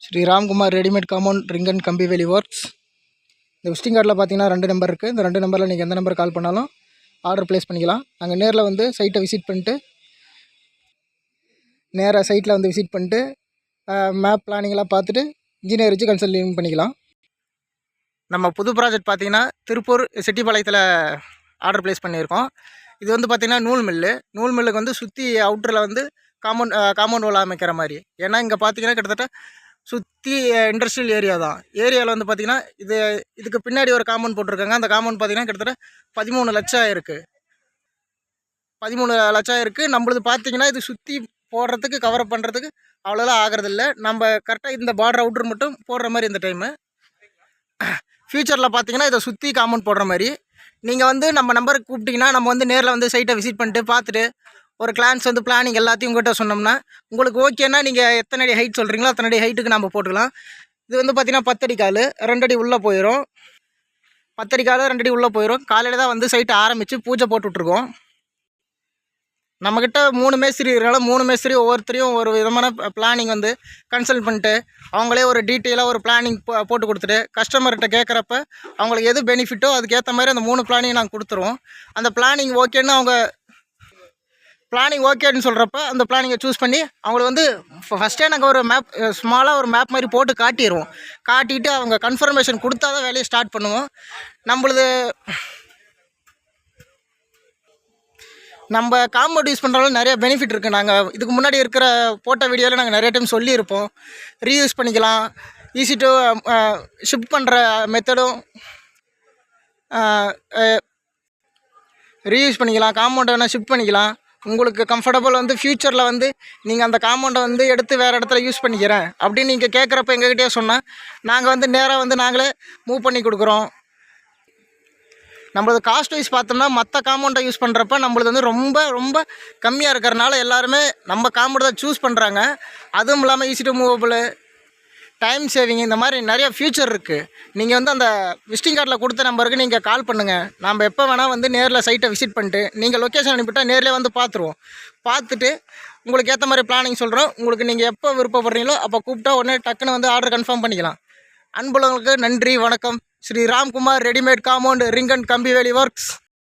Sri Ramkumar readymade compound ring and கம்பி வேலி works. இந்த விசிட்டிங் கார்டில் பார்த்தீங்கன்னா 2 நம்பர் இருக்குது. இந்த 2 நம்பரில் நீங்கள் எந்த நம்பர் கால் பண்ணாலும் ஆர்டர் ப்ளேஸ் பண்ணிக்கலாம். நாங்கள் நேரில் வந்து சைட்டை விசிட் பண்ணிட்டு நேராக சைட்டில் வந்து விசிட் பண்ணிட்டு மேப் பிளானிங்லாம் பார்த்துட்டு இன்ஜினியர் வச்சு கன்சல்டிங் பண்ணிக்கலாம். நம்ம புது ப்ராஜெக்ட் பார்த்திங்கன்னா திருப்பூர் செட்டிப்பாளையத்தில் ஆர்டர் ப்ளேஸ் பண்ணியிருக்கோம். இது வந்து பார்த்திங்கன்னா நூல் மில்லுக்கு வந்து சுற்றி அவுட்டரில் வந்து காம்பவுண்ட் வால் அமைக்கிற மாதிரி. ஏன்னா இங்கே பார்த்திங்கன்னா கிட்டத்தட்ட சுற்றி இண்டஸ்ட்ரியல் ஏரியா தான். ஏரியாவில் வந்து பார்த்திங்கன்னா இதுக்கு பின்னாடி ஒரு காம்பவுண்ட் போட்டிருக்காங்க. அந்த காம்பவுண்ட் பார்த்திங்கன்னா கிட்டத்தட்ட 13 லட்சம் இருக்குது. 13 லட்சம் இருக்குது. நம்மளது பார்த்திங்கன்னா இது சுற்றி போடுறதுக்கு கவர் பண்ணுறதுக்கு அவ்வளோலாம் ஆகிறதில்ல. நம்ம கரெக்டாக இந்த பார்டர் அவுட்ரு மட்டும் போடுற மாதிரி இந்த டைமு. ஃப்யூச்சரில் பார்த்திங்கன்னா இதை சுற்றி காம்பவுண்ட் போடுற மாதிரி. நீங்கள் வந்து நம்ம நம்பருக்கு கூப்பிட்டிங்கன்னா நம்ம வந்து நேரில் வந்து சைட்டை விசிட் பண்ணிட்டு பார்த்துட்டு ஒரு கிளான்ஸ் வந்து பிளானிங் எல்லாத்தையும் உங்கள்கிட்ட சொன்னோம்னா உங்களுக்கு ஓகேன்னா நீங்கள் எத்தனை அடி ஹைட் சொல்கிறீங்களோ அத்தனை அடி ஹைட்டுக்கு நம்ம போட்டுக்கலாம். இது வந்து பார்த்திங்கன்னா 10 அடி கால் 2 அடி உள்ளே போயிடும். 10 அடி கால் 2 அடி உள்ளே போயிடும். காலையில் தான் வந்து சைட்டை ஆரம்பித்து பூஜை போட்டுட்ருக்கோம். நம்மக்கிட்ட 3 மேஸ்திரி இருக்கிறனால 3 மேஸ்திரி ஒவ்வொருத்தரையும் ஒரு விதமான பிளானிங் வந்து கன்சல்ட் பண்ணிட்டு அவங்களே ஒரு டீட்டெயிலாக ஒரு பிளானிங் போட்டு கொடுத்துட்டு கஸ்டமர்கிட்ட கேட்குறப்ப அவங்களுக்கு எது பெனிஃபிட்டோ அதுக்கேற்ற மாதிரி அந்த 3 பிளானிங் நாங்கள் கொடுத்துருவோம். அந்த பிளானிங் ஓகேன்னு அவங்க பிளானிங் ஓகேன்னு சொல்கிறப்ப அந்த பிளானிங்கை சூஸ் பண்ணி அவங்களுக்கு வந்து ஃபஸ்ட்டே நாங்கள் ஒரு மேப் ஸ்மாலாக ஒரு மேப் மாதிரி போட்டு காட்டிடுவோம். காட்டிட்டு அவங்க கன்ஃபர்மேஷன் கொடுத்தா தான் வேலையை ஸ்டார்ட் பண்ணுவோம். நம்ம காம்பவுண்ட் யூஸ் பண்ணுறதால நிறைய பெனிஃபிட் இருக்குது. நாங்கள் இதுக்கு முன்னாடி இருக்கிற போட்ட வீடியோவில் நாங்கள் நிறைய டைம் சொல்லியிருப்போம். ரீயூஸ் பண்ணிக்கலாம், ஈஸி டு ஷிஃப்ட் பண்ணுற மெத்தடும் ரீயூஸ் பண்ணிக்கலாம், காம்பவுண்டை வேணால் ஷிஃப்ட் பண்ணிக்கலாம். உங்களுக்கு கம்ஃபர்டபுள் வந்து ஃப்யூச்சரில் வந்து நீங்கள் அந்த காம்பவுண்டை வந்து எடுத்து வேறு இடத்துல யூஸ் பண்ணிக்கிறேன் அப்படின்னு நீங்கள் கேட்குறப்ப எங்ககிட்டயே சொன்னால் நாங்கள் வந்து நேராக வந்து நாங்களே மூவ் பண்ணி கொடுக்குறோம். நம்மளது காஸ்ட் வைஸ் பார்த்தோம்னா மற்ற காம்பவுண்டை யூஸ் பண்ணுறப்ப நம்மளது வந்து ரொம்ப ரொம்ப கம்மியாக இருக்கிறனால எல்லாருமே நம்ம காம்பவுண்ட் தான் சூஸ் பண்ணுறாங்க. அதுவும் இல்லாமல் easy to movable, time saving, இந்த மாதிரி நிறைய ஃபியூச்சர் இருக்குது. நீங்கள் வந்து அந்த விசிட்டிங் கார்டில் கொடுத்த நம்பருக்கு நீங்கள் கால் பண்ணுங்கள். நம்ம எப்போ வேணால் வந்து நேரில் சைட்டை விசிட் பண்ணிட்டு நீங்கள் லொக்கேஷன் அனுப்பிவிட்டால் நேரில் வந்து பார்த்துருவோம். பார்த்துட்டு உங்களுக்கு ஏற்ற மாதிரி பிளானிங் சொல்கிறோம். உங்களுக்கு நீங்கள் எப்போ விருப்பப்படுறீங்களோ அப்போ கூப்பிட்டா உடனே டக்குன்னு வந்து ஆர்டர் கன்ஃபார்ம் பண்ணிக்கலாம். அன்புள்ளவங்களுக்கு நன்றி, வணக்கம். Shri Ramkumar readymade compound ring and கம்பி வேலி ஒர்க்ஸ்.